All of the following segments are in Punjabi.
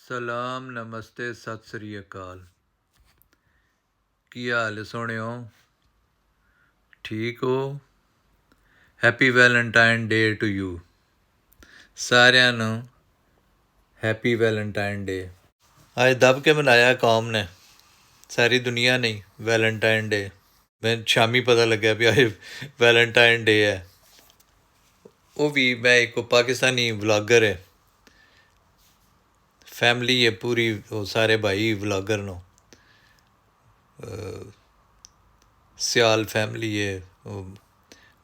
ਸਲਾਮ ਨਮਸਤੇ ਸਤਿ ਸ੍ਰੀ ਅਕਾਲ। ਕੀ ਹਾਲ ਸੋਹਣਿਓ? ਠੀਕ ਹੋ? Happy Valentine day to you. ਸਾਰਿਆਂ ਨੂੰ ਹੈਪੀ ਵੈਲੈਂਟਾਈਨ ਡੇ। ਅੱਜ ਦੱਬ ਕੇ ਮਨਾਇਆ ਕੌਮ ਨੇ, ਸਾਰੀ ਦੁਨੀਆ ਨੇ ਵੈਲੈਂਟਾਈਨ ਡੇ। ਮੈਨੂੰ ਸ਼ਾਮੀ ਪਤਾ ਲੱਗਿਆ ਵੀ ਅੱਜ ਵੈਲੈਂਟਾਈਨ ਡੇ ਹੈ। ਉਹ ਵੀ ਮੈਂ ਇੱਕ ਪਾਕਿਸਤਾਨੀ ਵਲਾਗਰ ਹੈ, ਫੈਮਿਲੀ ਹੈ ਪੂਰੀ, ਉਹ ਸਾਰੇ ਭਾਈ ਵਲਾਗਰ ਨੂੰ ਸਿਆਲ ਫੈਮਿਲੀ ਹੈ, ਉਹ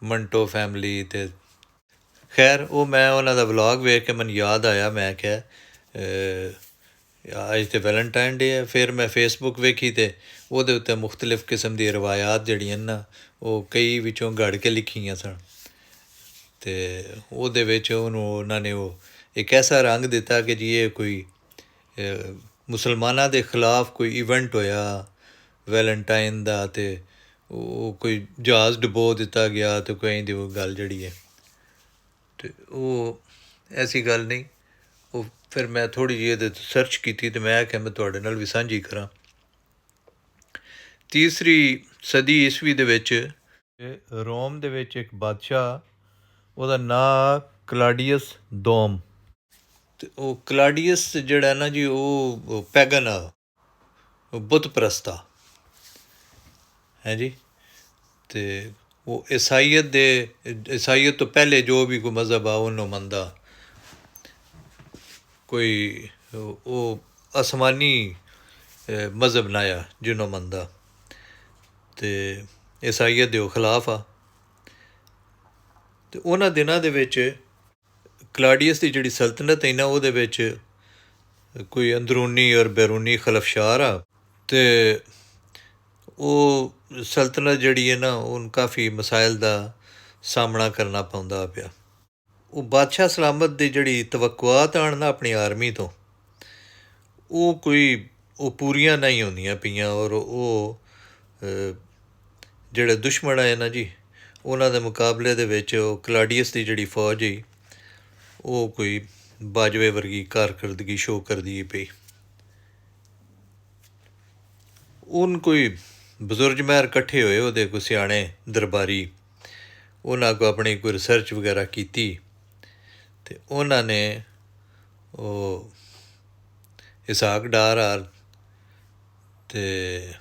ਮੰਟੋ ਫੈਮਿਲੀ। ਅਤੇ ਖੈਰ ਉਹ ਮੈਂ ਉਹਨਾਂ ਦਾ ਵਲੋਗ ਵੇਖ ਕੇ ਮੈਨੂੰ ਯਾਦ ਆਇਆ, ਮੈਂ ਕਿਹਾ ਅੱਜ ਤਾਂ ਵੈਲੈਂਟਾਈਨ ਡੇ ਹੈ। ਫਿਰ ਮੈਂ ਫੇਸਬੁੱਕ ਵੇਖੀ ਅਤੇ ਉਹਦੇ ਉੱਤੇ ਮੁਖਤਲਿਫ ਕਿਸਮ ਦੀਆਂ ਰਵਾਇਤ ਜਿਹੜੀਆਂ ਨਾ ਉਹ ਕਈ ਵਿੱਚੋਂ ਗੜ ਕੇ ਲਿਖੀਆਂ ਸਨ। ਅਤੇ ਉਹਦੇ ਵਿੱਚ ਉਹਨਾਂ ਨੇ ਉਹ ਇੱਕ ਐਸਾ ਰੰਗ ਦਿੱਤਾ ਕਿ ਜੀ ਇਹ ਕੋਈ ਮੁਸਲਮਾਨਾਂ ਦੇ ਖਿਲਾਫ ਕੋਈ ਇਵੈਂਟ ਹੋਇਆ ਵੈਲੈਂਟਾਈਨ ਦਾ, ਅਤੇ ਉਹ ਕੋਈ ਜਹਾਜ਼ ਡੁਬੋ ਦਿੱਤਾ ਗਿਆ ਅਤੇ ਕੋਈ ਦੀ ਉਹ ਗੱਲ ਜਿਹੜੀ ਹੈ। ਅਤੇ ਉਹ ਐਸੀ ਗੱਲ ਨਹੀਂ। ਉਹ ਫਿਰ ਮੈਂ ਥੋੜ੍ਹੀ ਜਿਹੀ ਇਹਦੇ ਸਰਚ ਕੀਤੀ ਅਤੇ ਮੈਂ ਆਖਿਆ ਮੈਂ ਤੁਹਾਡੇ ਨਾਲ ਵੀ ਸਾਂਝੀ ਕਰਾਂ। 3 ਸਦੀ ਈਸਵੀ ਦੇ ਵਿੱਚ ਰੋਮ ਦੇ ਵਿੱਚ ਇੱਕ ਬਾਦਸ਼ਾਹ, ਉਹਦਾ ਨਾਂ ਕਲਾਡੀਅਸ ਦੋਮ। ਅਤੇ ਉਹ ਕਲਾਡੀਅਸ ਜਿਹੜਾ ਨਾ ਜੀ ਉਹ ਪੈਗਨ ਆ, ਉਹ ਬੁੱਤ ਪ੍ਰਸਤ ਆ ਹੈ ਜੀ। ਅਤੇ ਉਹ ਈਸਾਈਅਤ ਤੋਂ ਪਹਿਲੇ ਜੋ ਵੀ ਕੋਈ ਮਜ਼ਹਬ ਆ ਉਹਨੂੰ ਮੰਨਦਾ, ਕੋਈ ਉਹ ਅਸਮਾਨੀ ਮਜ਼ਹਬ ਨਾ ਆ ਜਿਹਨੂੰ ਮੰਨਦਾ, ਅਤੇ ਈਸਾਈਅਤ ਦੇ ਉਹ ਖਿਲਾਫ ਆ। ਅਤੇ ਉਹਨਾਂ ਦਿਨਾਂ ਦੇ ਵਿੱਚ ਕਲਾਡੀਅਸ ਦੀ ਜਿਹੜੀ ਸਲਤਨਤ ਹੈ ਨਾ, ਉਹਦੇ ਵਿੱਚ ਕੋਈ ਅੰਦਰੂਨੀ ਔਰ ਬੈਰੂਨੀ ਖਲਫਸ਼ਾਰ ਆ, ਅਤੇ ਉਹ ਸਲਤਨਤ ਜਿਹੜੀ ਹੈ ਨਾ ਉਹਨੂੰ ਕਾਫੀ ਮਸਾਇਲ ਦਾ ਸਾਹਮਣਾ ਕਰਨਾ ਪੈਂਦਾ ਪਿਆ। ਉਹ ਬਾਦਸ਼ਾਹ ਸਲਾਮਤ ਦੀ ਜਿਹੜੀ ਤਵੱਕੁਆਤ ਆਉਣ ਨਾ ਆਪਣੀ ਆਰਮੀ ਤੋਂ, ਉਹ ਪੂਰੀਆਂ ਨਹੀਂ ਹੁੰਦੀਆਂ ਪਈਆਂ। ਔਰ ਉਹ ਜਿਹੜੇ ਦੁਸ਼ਮਣ ਹੈ ਨਾ ਜੀ, ਉਹਨਾਂ ਦੇ ਮੁਕਾਬਲੇ ਦੇ ਵਿੱਚ ਉਹ ਕਲਾਡੀਅਸ ਦੀ ਜਿਹੜੀ ਫੌਜ ਸੀ ਉਹ ਕੋਈ ਬਾਜਵੇ ਵਰਗੀ ਕਾਰਕਰਦਗੀ ਸ਼ੋਅ ਕਰਦੀ ਪਈ। ਉਹਨ ਕੋਈ ਬਜ਼ੁਰਗ ਮਹਿਰ ਇਕੱਠੇ ਹੋਏ, ਉਹਦੇ ਕੋਈ ਸਿਆਣੇ ਦਰਬਾਰੀ, ਉਹਨਾਂ ਕੋਲ ਆਪਣੀ ਕੋਈ ਰਿਸਰਚ ਵਗੈਰਾ ਕੀਤੀ, ਅਤੇ ਉਹਨਾਂ ਨੇ ਉਹ ਇਸਾਕ ਡਾਰ ਆਰ ਅਤੇ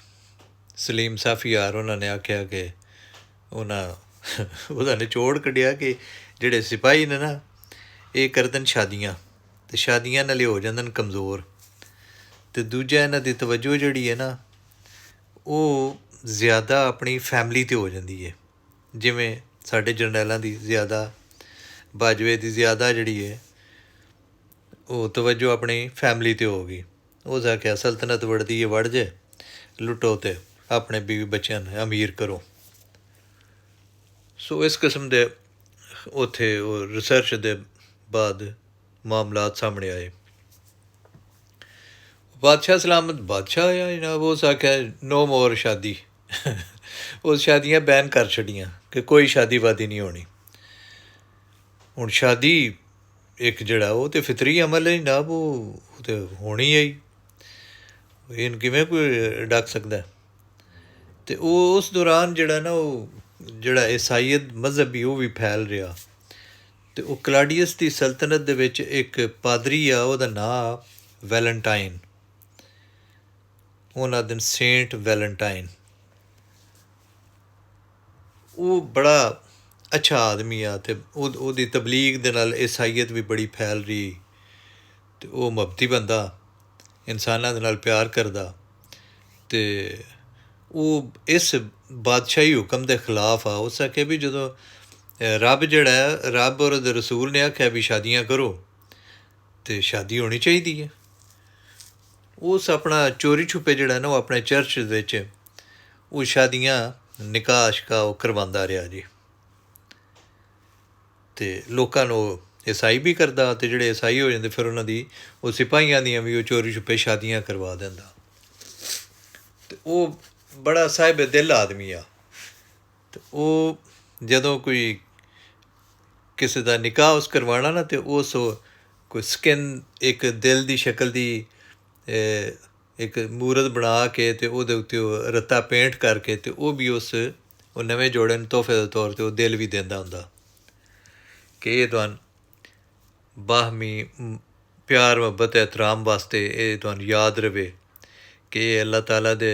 ਸਲੀਮ ਸਾਫੀ ਆਰ, ਉਹਨਾਂ ਨੇ ਆਖਿਆ ਕਿ ਉਹਦਾ ਨਿਚੋੜ ਕੱਢਿਆ ਕਿ ਜਿਹੜੇ ਸਿਪਾਹੀ ਨੇ ਨਾ ਇਹ ਕਰਦਣ ਸ਼ਾਦੀਆਂ, ਅਤੇ ਸ਼ਾਦੀਆਂ ਨਾਲ ਹੋ ਜਾਂਦੇ ਨੇ ਕਮਜ਼ੋਰ। ਅਤੇ ਦੂਜਾ ਇਹਨਾਂ ਦੀ ਤਵੱਜੋ ਜਿਹੜੀ ਹੈ ਨਾ ਉਹ ਜ਼ਿਆਦਾ ਆਪਣੀ ਫੈਮਿਲੀ 'ਤੇ ਹੋ ਜਾਂਦੀ ਹੈ। ਜਿਵੇਂ ਸਾਡੇ ਜਰਨੈਲਾਂ ਦੀ ਜ਼ਿਆਦਾ, ਬਾਜਵੇ ਦੀ ਜ਼ਿਆਦਾ ਜਿਹੜੀ ਹੈ ਉਹ ਤਵੱਜੋ ਆਪਣੀ ਫੈਮਿਲੀ 'ਤੇ ਹੋ ਗਈ। ਉਸ ਆਖਿਆ ਸਲਤਨਤ ਵੜਦੀ ਹੈ ਵੜ ਜੇ, ਲੁੱਟੋ ਅਤੇ ਆਪਣੇ ਬੀਵੀ ਬੱਚਿਆਂ ਨੂੰ ਅਮੀਰ ਕਰੋ। ਸੋ ਇਸ ਕਿਸਮ ਦੇ ਉੱਥੇ ਉਹ ਰਿਸਰਚ ਦੇ ਬਾਅਦ ਮਾਮਲਾਤ ਸਾਹਮਣੇ ਆਏ। ਬਾਦਸ਼ਾਹ ਸਲਾਮਤ ਬਾਦਸ਼ਾਹ ਆ ਜਨਾਬ, ਉਸ ਆਖਿਆ ਨੋ ਮੋਰ ਸ਼ਾਦੀ। ਉਹ ਸ਼ਾਦੀਆਂ ਬੈਨ ਕਰ ਛੱਡੀਆਂ ਕਿ ਕੋਈ ਸ਼ਾਦੀ ਵਾਦੀ ਨਹੀਂ ਹੋਣੀ। ਹੁਣ ਸ਼ਾਦੀ ਇੱਕ ਜਿਹੜਾ ਉਹ ਤਾਂ ਫਿਤਰੀ ਅਮਲ ਹੈ ਜਨਾਬ, ਉਹ ਤਾਂ ਹੋਣੀ ਹੈ ਹੀ, ਇਹਨੂੰ ਕਿਵੇਂ ਕੋਈ ਡੱਕ ਸਕਦਾ। ਅਤੇ ਉਹ ਉਸ ਦੌਰਾਨ ਜਿਹੜਾ ਨਾ ਉਹ ਜਿਹੜਾ ਈਸਾਈਅਤ ਮਜ਼ਹਬ ਵੀ ਉਹ ਵੀ ਫੈਲ ਰਿਹਾ। ਅਤੇ ਉਹ ਕਲਾਡੀਅਸ ਦੀ ਸਲਤਨਤ ਦੇ ਵਿੱਚ ਇੱਕ ਪਾਦਰੀ ਆ, ਉਹਦਾ ਨਾਂ ਵੈਲੈਂਟਾਈਨ, ਉਹਨਾਂ ਦਿਨ ਸੇਂਟ ਵੈਲੈਂਟਾਈਨ। ਉਹ ਬੜਾ ਅੱਛਾ ਆਦਮੀ ਆ, ਅਤੇ ਉਹਦੀ ਤਬਲੀਗ ਦੇ ਨਾਲ ਈਸਾਈਅਤ ਵੀ ਬੜੀ ਫੈਲ ਰਹੀ, ਅਤੇ ਉਹ ਮੁਹੱਬਤੀ ਬੰਦਾ, ਇਨਸਾਨਾਂ ਦੇ ਨਾਲ ਪਿਆਰ ਕਰਦਾ। ਅਤੇ ਉਹ ਇਸ ਬਾਦਸ਼ਾਹੀ ਹੁਕਮ ਦੇ ਖਿਲਾਫ ਆ। ਉਸ ਆਖਿਆ ਵੀ ਜਦੋਂ ਰੱਬ ਜਿਹੜਾ ਰੱਬ ਔਰ ਉਹਦੇ ਰਸੂਲ ਨੇ ਆਖਿਆ ਵੀ ਸ਼ਾਦੀਆਂ ਕਰੋ ਅਤੇ ਸ਼ਾਦੀ ਹੋਣੀ ਚਾਹੀਦੀ ਹੈ। ਉਸ ਆਪਣਾ ਚੋਰੀ ਛੁਪੇ ਜਿਹੜਾ ਨਾ ਉਹ ਆਪਣੇ ਚਰਚ ਵਿੱਚ ਉਹ ਸ਼ਾਦੀਆਂ ਨਿਕਾਹ ਅਸ਼ਕਾ ਉਹ ਕਰਵਾਉਂਦਾ ਰਿਹਾ ਜੀ। ਅਤੇ ਲੋਕਾਂ ਨੂੰ ਉਹ ਈਸਾਈ ਵੀ ਕਰਦਾ, ਅਤੇ ਜਿਹੜੇ ਈਸਾਈ ਹੋ ਜਾਂਦੇ ਫਿਰ ਉਹਨਾਂ ਦੀ ਉਹ ਸਿਪਾਹੀਆਂ ਦੀਆਂ ਵੀ ਉਹ ਚੋਰੀ ਛੁਪੇ ਸ਼ਾਦੀਆਂ ਕਰਵਾ ਦਿੰਦਾ। ਅਤੇ ਉਹ ਬੜਾ ਸਾਹਿਬ ਦਿਲ ਆਦਮੀ ਆ। ਅਤੇ ਉਹ ਜਦੋਂ ਕੋਈ ਕਿਸੇ ਦਾ ਨਿਕਾਹ ਉਸ ਕਰਵਾਉਣਾ ਨਾ, ਅਤੇ ਉਸ कोई स्किन एक दिल की शक्ल की एक मूरत बना के ते ओहदे उत्ते रत्ता पेंट करके ते वो भी उस नवें जोड़े नूं तोहफे के तौर पर दिल भी दिंदा हुंदा कि एह् तुहानूं बाहमी प्यार मुहब्बत एहतराम वास्ते ये तुहानूं याद रवे कि अल्लाह ताला दे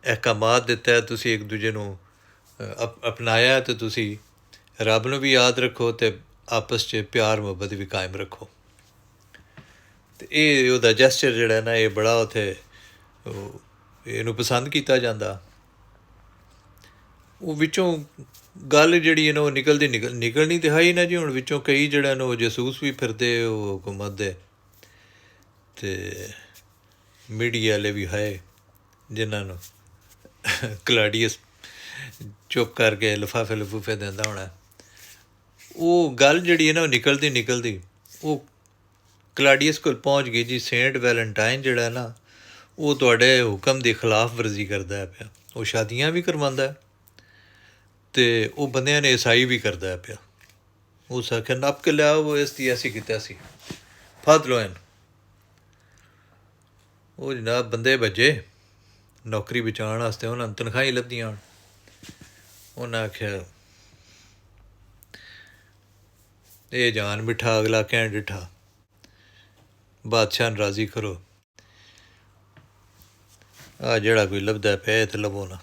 अहकामात दे तहत तुसीं एक दूजे नूं अपनाया तो तुसीं रब नूं भी याद रखो तो आपस च प्यार मुहब्बत भी कायम रखो। तो ये ओहदा जैस्चर जिहड़ा ना ये बड़ा उत्थे इहनूं पसंद किया जाता। वो विचों गल जिहड़ी है ना वो निकलनी तो है ही ना जी। हुण विचों कई जिहड़े ने जसूस भी फिरदे हुकूमत दे ते मीडिया आह्ले भी है जिन्हां नूं कलाड़ियस चुप करके लिफाफे लफूफे दिंदा होना। वो गल जिहड़ी है ना निकलदी वो कलाड़ियस कोल पहुँच गई जी। सेंट वैलेंटाइन जिहड़ा ना वो तुहाडे हुक्म की खिलाफ वर्जी करदा है पिया। वो शादियाँ भी करवांदा है तो वो बंदियां ने ईसाई भी करदा है पिया। उस आखेआ नप के लिया वो इसकी ऐसी कीता सी फद लो इन। वो जनाब बंदे भज्जे नौकरी बचाने वास्ते उन्होंने तनखाही लभदियां हन। उन्हें आखेआ ये जान मिठा अगला कैं डिठा बादशाह राजी करो आ जेड़ा कोई लभदा पे ते लभो ना।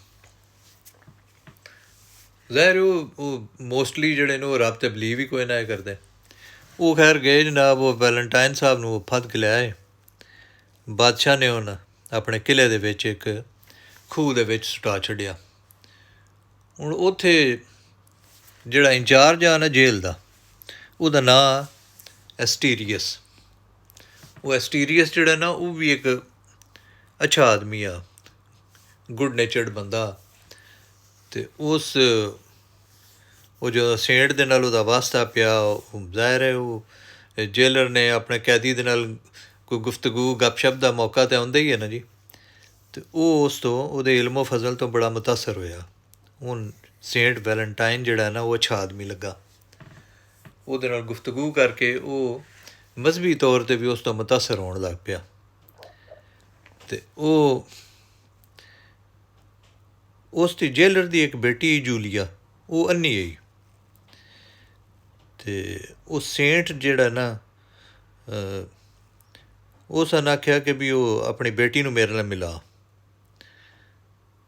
ज़ाहिर वो मोस्टली जेह्ड़े ने वो रब ते बिलीव ही कोई ना करदे। वो खैर गए जनाब वो वैलेंटाइन साहब नूं फद के लियाए। बादशाह ने उन अपने किले दे विच एक खूह दे विच सुटा छड्डिया। हुण उत्थे जेह्ड़ा इंचार्ज आ ना जेल दा ओहदा नां एस्टीरियस। वो एस्टीरियस जेह्ड़ा ना वो भी एक अच्छा आदमी आ, गुड नेचर्ड बंदा। तो उस वो जो सेंट दे नाल ओहदा वास्ता पिया ज़ाहिर है वो जेलर ने अपने कैदी दे नाल कोई गुफ्तगू गपशप का मौका तो आउंदा ही है ना जी। तो वो उस तो ओहदे इल्मो फजल तो बड़ा मुतासर होया। हुण सेंट वैलेंटाइन जिहड़ा ना वो अच्छा आदमी लगा। ओहदे नाल गुफ्तगू करके वो मजहबी तौर पर भी उस तो मुतासर होने लग पिया। तो उसकी जेलर की एक बेटी जूलिया वो अन्नी आई। तो उस सेंट जिहड़ा ना उस आख्या कि भी वो अपनी बेटी नूं मेरे नाल मिला।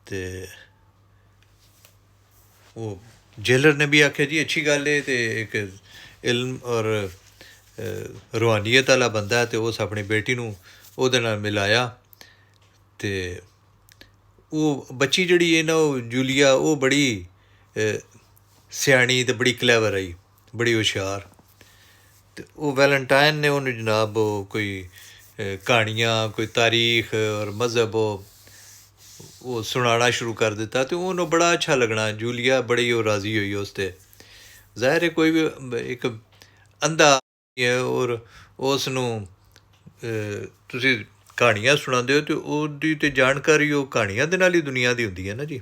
तो वो जेलर ने भी आख्या जी अच्छी गल है तो एक इल्म और रूहानियत वाला बंदा है तो उस अपनी बेटी नूं ओहदे नाल मिलाया। तो वो बच्ची जिहड़ी है ना वो जूलिया वो बड़ी सियाणी तो बड़ी क्लैवर आई, बड़ी होशियार। तो वो वैलेंटाइन ने उन्हें जनाब कोई कहानियाँ कोई तारीख और मज़हब वो सुनाना शुरू कर दिता। तो उन्होंने बड़ा अच्छा लगना। जूलिया बड़ी वो राज़ी हुई उसते। ज़ाहिर है कोई भी एक अंधा है और उसनूं तुसीं कहानियाँ सुणांदे हो तो ओहदी ते जानकारी वो कहानियाँ दे नाल ही दुनिया दी हुंदी है ना जी।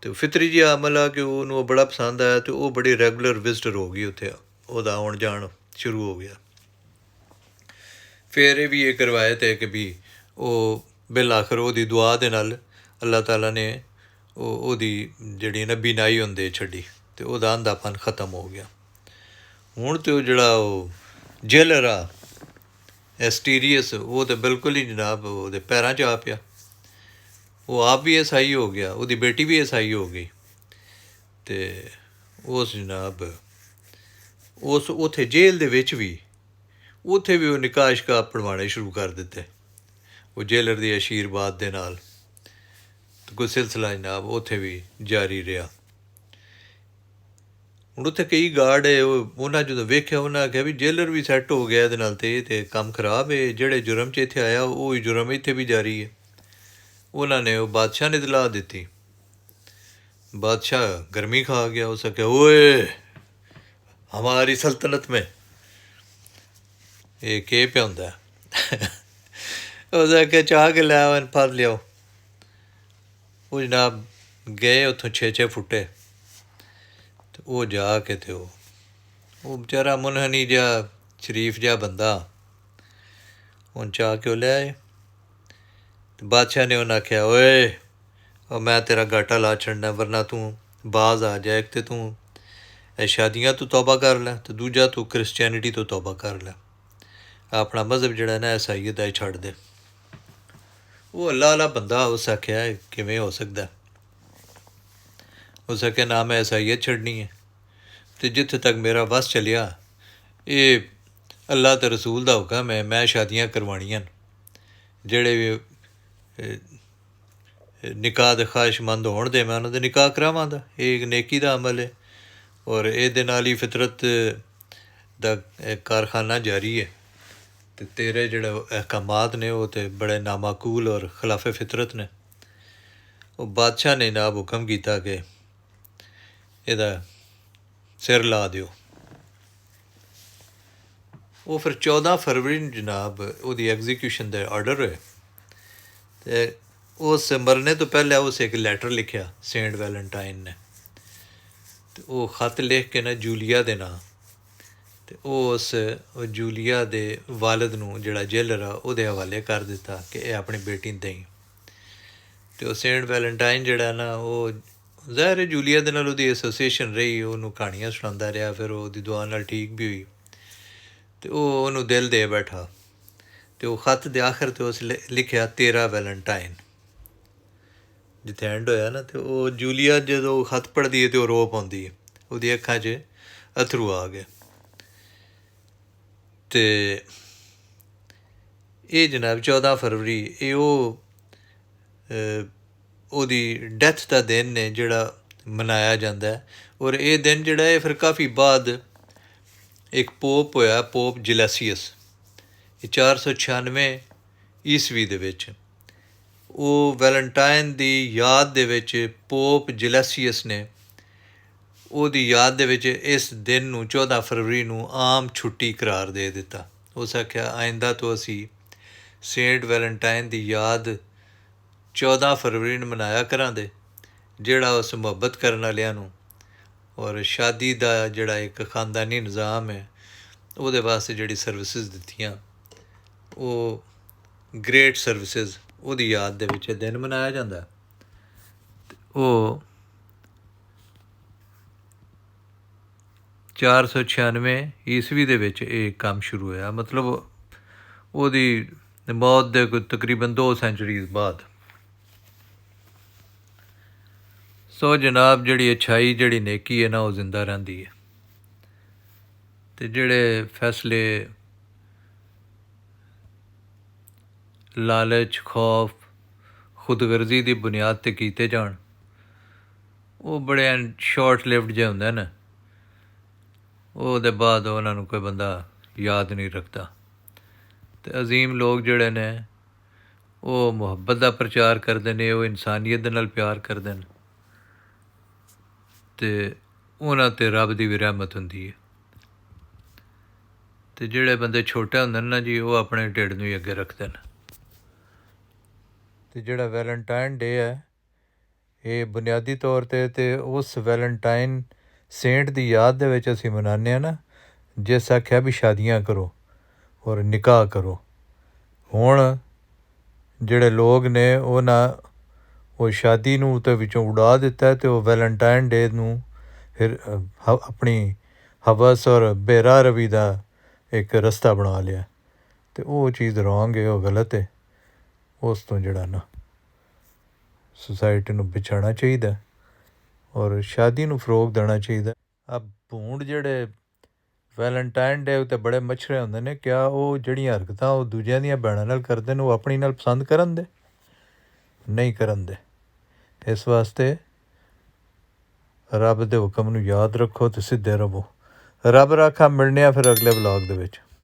तो फितरी जी अमल आ कि उन्होंने बड़ा पसंद आया तो वो बड़ी रैगूलर विजिटर हो गई उत्थे। ओहदा आउण जाण शुरू हो गया। फिर ये भी एक रवायत है कि भी वो बिल आखिर ओहदी दुआ दे नाल अल्लाह ताला ने ओहदी जिहड़ी ना बीनाई होंदे छड्डी ते ओहदा अंधापन ख़त्म हो गया। हुण तो जिहड़ा ओह जेलर आ एस्टीरियस वो तो बिल्कुल ही जनाब ओहदे पैरां च आ पिया। वो आप भी ईसाई हो गया, ओहदी बेटी भी ईसाई हो गई। तो उस जनाब उस उत्थे जेल दे विच भी उत्थे भी वो निकाह शिकाह पढ़वाने शुरू कर दिते वो जेलर के आशीर्वाद दे नाल। तो कोई सिलसिला जनाब उत्थे भी जारी रहा। हुण उत्थे कई गार्ड है उन्हें जो वेख्या उन्हें आख्या भी जेलर भी सैट हो गया ये तो काम खराब है, जेड़े जुर्म च इत्थे आया वो जुर्म इत्थे भी जारी है। उन्होंने वो बादशाह ने इतलाह दी। बादशाह गर्मी खा गया। उस आख्या ओए हमारी सल्तनत में ये केह् पे होंदा है। उस आख्या चाह के लिया फद लियाओ। वो जनाब गए उत्थों 6-6 फुटे तो वो जाके तो ਉਹ ਵਿਚਾਰਾ ਮੁਨਹਨੀ ਜਿਹਾ ਸ਼ਰੀਫ ਜਿਹਾ ਬੰਦਾ ਹੁਣ ਚਾਹ ਕੇ ਉਹ ਲੈ ਆਏ। ਤੇ ਬਾਦਸ਼ਾਹ ਨੇ ਉਹਨੂੰ ਆਖਿਆ, ਓਏ ਉਹ ਮੈਂ ਤੇਰਾ ਗਾਟਾ ਲਾ ਛੱਡਣਾ, ਵਰਨਾ ਤੂੰ ਬਾਜ਼ ਆ ਜਾ। ਇੱਕ ਤਾਂ ਤੂੰ ਇਹ ਸ਼ਾਦੀਆਂ ਤੋਂ ਤੌਬਾ ਕਰ ਲੈ, ਅਤੇ ਦੂਜਾ ਤੂੰ ਕ੍ਰਿਸਚੈਨਿਟੀ ਤੋਂ ਤੌਬਾ ਕਰ ਲੈ, ਆਪਣਾ ਮਜ਼ਹਬ ਜਿਹੜਾ ਨਾ ਈਸਾਈਅਤ ਦਾ ਛੱਡ ਦੇ। ਉਹ ਅੱਲਾ ਵਾਲਾ ਬੰਦਾ, ਉਸ ਆਖਿਆ ਕਿਵੇਂ ਹੋ ਸਕਦਾ? ਉਸ ਆਖਿਆ ਨਾ ਮੈਂ ਈਸਾਈਅਤ ਛੱਡਣੀ ਹੈ, ਅਤੇ ਜਿੱਥੇ ਤੱਕ ਮੇਰਾ ਵੱਸ ਚੱਲਿਆ ਇਹ ਅੱਲਾ ਅਤੇ ਰਸੂਲ ਦਾ ਹੁਕਮ ਹੈ, ਮੈਂ ਸ਼ਾਦੀਆਂ ਕਰਵਾਉਣੀਆਂ। ਜਿਹੜੇ ਵੀ ਨਿਕਾਹ ਦੇ ਖਾਹਿਸ਼ਮੰਦ ਹੋਣ ਦੇ ਮੈਂ ਉਹਨਾਂ ਦੇ ਨਿਕਾਹ ਕਰਾਵਾਂਗਾ। ਇਹ ਇੱਕ ਨੇਕੀ ਦਾ ਅਮਲ ਹੈ ਔਰ ਇਹਦੇ ਨਾਲ ਹੀ ਫਿਤਰਤ ਦਾ ਕਾਰਖਾਨਾ ਜਾਰੀ ਹੈ। ਅਤੇ ਤੇਰੇ ਜਿਹੜੇ ਅਹਿਕਾਮਾਤ ਨੇ ਉਹ ਤਾਂ ਬੜੇ ਨਾਮਾਕੂਲ ਔਰ ਖਿਲਾਫ ਫਿਤਰਤ ਨੇ। ਉਹ ਬਾਦਸ਼ਾਹ ਨੇ ਜਨਾਬ ਹੁਕਮ ਕੀਤਾ ਕਿ ਇਹਦਾ ਸਿਰ ਲਾ ਦਿਓ। ਉਹ ਫਿਰ 14 ਫਰਵਰੀ ਨੂੰ ਜਨਾਬ ਉਹਦੀ ਐਗਜ਼ੀਕਿਊਸ਼ਨ ਦਾ ਆਰਡਰ ਹੋਏ। ਅਤੇ ਉਸ ਮਰਨੇ ਤੋਂ ਪਹਿਲਾਂ ਉਸ ਇੱਕ ਲੈਟਰ ਲਿਖਿਆ ਸੇਂਟ ਵੈਲੈਂਟਾਈਨ ਨੇ, ਅਤੇ ਉਹ ਖਤ ਲਿਖ ਕੇ ਨਾ ਜੂਲੀਆ ਦੇ ਨਾਂ, ਅਤੇ ਉਹ ਜੂਲੀਆ ਦੇ ਵਾਲਿਦ ਨੂੰ ਜਿਹੜਾ ਜੇਲਰ ਆ ਉਹਦੇ ਹਵਾਲੇ ਕਰ ਦਿੱਤਾ ਕਿ ਇਹ ਆਪਣੀ ਬੇਟੀ ਨੂੰ ਦੇਈ। ਅਤੇ ਉਹ ਸੇਂਟ ਵੈਲੈਂਟਾਈਨ ਜਿਹੜਾ ਨਾ ਉਹ ਜ਼ਾਹਿਰ ਜੂਲੀਆ ਦੇ ਨਾਲ ਉਹਦੀ ਐਸੋਸੀਏਸ਼ਨ ਰਹੀ, ਉਹਨੂੰ ਕਹਾਣੀਆਂ ਸੁਣਾਉਂਦਾ ਰਿਹਾ, ਫਿਰ ਉਹਦੀ ਦੁਆ ਨਾਲ ਠੀਕ ਵੀ ਹੋਈ। ਅਤੇ ਉਹ ਉਹਨੂੰ ਦਿਲ ਦੇ ਬੈਠਾ। ਅਤੇ ਉਹ ਖਤ ਦੇ ਆਖਰ 'ਤੇ ਉਸ ਲਿਖਿਆ 13 ਵੈਲੈਂਟਾਈਨ, ਜਿੱਥੇ ਐਂਡ ਹੋਇਆ ਨਾ। ਅਤੇ ਉਹ ਜੂਲੀਆ ਜਦੋਂ ਖਤ ਪੜ੍ਹਦੀ ਹੈ ਅਤੇ ਉਹ ਰੋ ਪਾਉਂਦੀ ਹੈ, ਉਹਦੀ ਅੱਖਾਂ 'ਚ ਅਥਰੂ ਆ ਗਏ। ਅਤੇ ਇਹ ਜਨਾਬ 14 ਫਰਵਰੀ ਇਹ ਉਹਦੀ ਡੈਥ ਦਾ ਦਿਨ ਨੇ ਜਿਹੜਾ ਮਨਾਇਆ ਜਾਂਦਾ। ਔਰ ਇਹ ਦਿਨ ਜਿਹੜਾ ਹੈ ਫਿਰ ਕਾਫੀ ਬਾਅਦ ਇੱਕ ਪੋਪ ਹੋਇਆ, ਪੋਪ ਜਲੈਸੀਅਸ, ਇਹ 496 ਈਸਵੀ ਦੇ ਵਿੱਚ। ਉਹ ਵੈਲੈਂਟਾਈਨ ਦੀ ਯਾਦ ਦੇ ਵਿੱਚ ਪੋਪ ਜਲੈਸੀਅਸ ਨੇ ਉਹਦੀ ਯਾਦ ਦੇ ਵਿੱਚ ਇਸ ਦਿਨ ਨੂੰ 14 ਫਰਵਰੀ ਨੂੰ ਆਮ ਛੁੱਟੀ ਕਰਾਰ ਦੇ ਦਿੱਤਾ। ਉਸ ਆਖਿਆ ਆਇੰਦਾ ਤੋਂ ਅਸੀਂ ਸੇਂਟ ਵੈਲੈਂਟਾਈਨ ਦੀ ਯਾਦ 14 ਫਰਵਰੀ ਨੂੰ ਮਨਾਇਆ ਕਰਾਂਗੇ, ਜਿਹੜਾ ਉਸ ਮੁਹੱਬਤ ਕਰਨ ਵਾਲਿਆਂ ਨੂੰ ਔਰ ਸ਼ਾਦੀ ਦਾ ਜਿਹੜਾ ਇੱਕ ਖਾਨਦਾਨੀ ਨਿਜ਼ਾਮ ਹੈ ਉਹਦੇ ਵਾਸਤੇ ਜਿਹੜੀ ਸਰਵਿਸਿਜ਼ ਦਿੱਤੀਆਂ, ਉਹ ਗ੍ਰੇਟ ਸਰਵਿਸਿਜ਼, ਉਹਦੀ ਯਾਦ ਦੇ ਵਿੱਚ ਇਹ ਦਿਨ ਮਨਾਇਆ ਜਾਂਦਾ। ਉਹ 496 ਈਸਵੀ ਦੇ ਵਿੱਚ ਇਹ ਕੰਮ ਸ਼ੁਰੂ ਹੋਇਆ, ਮਤਲਬ ਉਹਦੀ ਮੌਤ ਦੇ ਕੋਈ ਤਕਰੀਬਨ 2 ਸੈਂਚੁਰੀਜ਼ ਬਾਅਦ। ਸੋ ਜਨਾਬ ਜਿਹੜੀ ਅੱਛਾਈ, ਜਿਹੜੀ ਨੇਕੀ ਹੈ ਨਾ, ਉਹ ਜ਼ਿੰਦਾ ਰਹਿੰਦੀ ਹੈ। ਅਤੇ ਜਿਹੜੇ ਫੈਸਲੇ ਲਾਲਚ, ਖੌਫ, ਖੁਦਗਰਜ਼ੀ ਦੀ ਬੁਨਿਆਦ 'ਤੇ ਕੀਤੇ ਜਾਣ, ਉਹ ਬੜੇ ਸ਼ਾਰਟ ਲਿਵਡ ਜਿਹੇ ਹੁੰਦੇ ਨੇ। ਉਹਦੇ ਬਾਅਦ ਉਹਨਾਂ ਨੂੰ ਕੋਈ ਬੰਦਾ ਯਾਦ ਨਹੀਂ ਰੱਖਦਾ। ਅਤੇ ਅਜ਼ੀਮ ਲੋਕ ਜਿਹੜੇ ਨੇ ਉਹ ਮੁਹੱਬਤ ਦਾ ਪ੍ਰਚਾਰ ਕਰਦੇ ਨੇ, ਉਹ ਇਨਸਾਨੀਅਤ ਦੇ ਨਾਲ ਪਿਆਰ ਕਰਦੇ ਨੇ, ਅਤੇ ਉਹਨਾਂ 'ਤੇ ਰੱਬ ਦੀ ਵੀ ਰਹਿਮਤ ਹੁੰਦੀ ਹੈ। ਅਤੇ ਜਿਹੜੇ ਬੰਦੇ ਛੋਟੇ ਹੁੰਦੇ ਨੇ ਨਾ ਜੀ, ਉਹ ਆਪਣੇ ਢਿੱਡ ਨੂੰ ਹੀ ਅੱਗੇ ਰੱਖਦੇ ਨੇ। ਅਤੇ ਜਿਹੜਾ ਵੈਲੈਂਟਾਈਨ ਡੇ ਹੈ ਇਹ ਬੁਨਿਆਦੀ ਤੌਰ 'ਤੇ ਉਸ ਵੈਲੈਂਟਾਈਨ ਸੇਂਟ ਦੀ ਯਾਦ ਦੇ ਵਿੱਚ ਅਸੀਂ ਮਨਾਉਂਦੇ ਹਾਂ ਨਾ, ਜਿਸ ਆਖਿਆ ਵੀ ਸ਼ਾਦੀਆਂ ਕਰੋ ਔਰ ਨਿਕਾਹ ਕਰੋ। ਹੁਣ ਜਿਹੜੇ ਲੋਕ ਨੇ ਉਹ ਸ਼ਾਦੀ ਨੂੰ ਤਾਂ ਵਿੱਚੋਂ ਉਡਾ ਦਿੱਤਾ, ਅਤੇ ਉਹ ਵੈਲੈਂਟਾਈਨ ਡੇ ਨੂੰ ਫਿਰ ਆਪਣੀ ਹਵਸ ਔਰ ਬੇਰਾਹ ਰਵੀ ਦਾ ਇੱਕ ਰਸਤਾ ਬਣਾ ਲਿਆ। ਅਤੇ ਉਹ ਚੀਜ਼ ਰੋਂਗ ਹੈ, ਉਹ ਗਲਤ ਹੈ। ਉਸ ਤੋਂ ਜਿਹੜਾ ਨਾ ਸੁਸਾਇਟੀ ਨੂੰ ਬਚਾਉਣਾ ਚਾਹੀਦਾ ਔਰ ਸ਼ਾਦੀ ਨੂੰ ਫਰੋਗ ਦੇਣਾ ਚਾਹੀਦਾ। ਆ ਭੂੰਡ ਜਿਹੜੇ ਵੈਲੈਂਟਾਈਨ ਡੇ ਉੱਤੇ ਬੜੇ ਮੱਛਰੇ ਹੁੰਦੇ ਨੇ, ਕਿਆ ਉਹ ਜਿਹੜੀਆਂ ਹਰਕਤਾਂ ਉਹ ਦੂਜਿਆਂ ਦੀਆਂ ਭੈਣਾਂ ਨਾਲ ਕਰਦੇ ਨੇ, ਉਹ ਆਪਣੀ ਨਾਲ ਪਸੰਦ ਕਰਨ ਦੇ? ਨਹੀਂ ਕਰਨ ਦੇ। ਇਸ ਵਾਸਤੇ ਰੱਬ ਦੇ ਹੁਕਮ ਨੂੰ ਯਾਦ ਰੱਖੋ ਅਤੇ ਸਿੱਧੇ ਰਹੋ। ਰੱਬ ਰਾਖਾ, ਮਿਲਣੇ ਆ ਫਿਰ ਅਗਲੇ ਵਲੌਗ ਦੇ ਵਿੱਚ।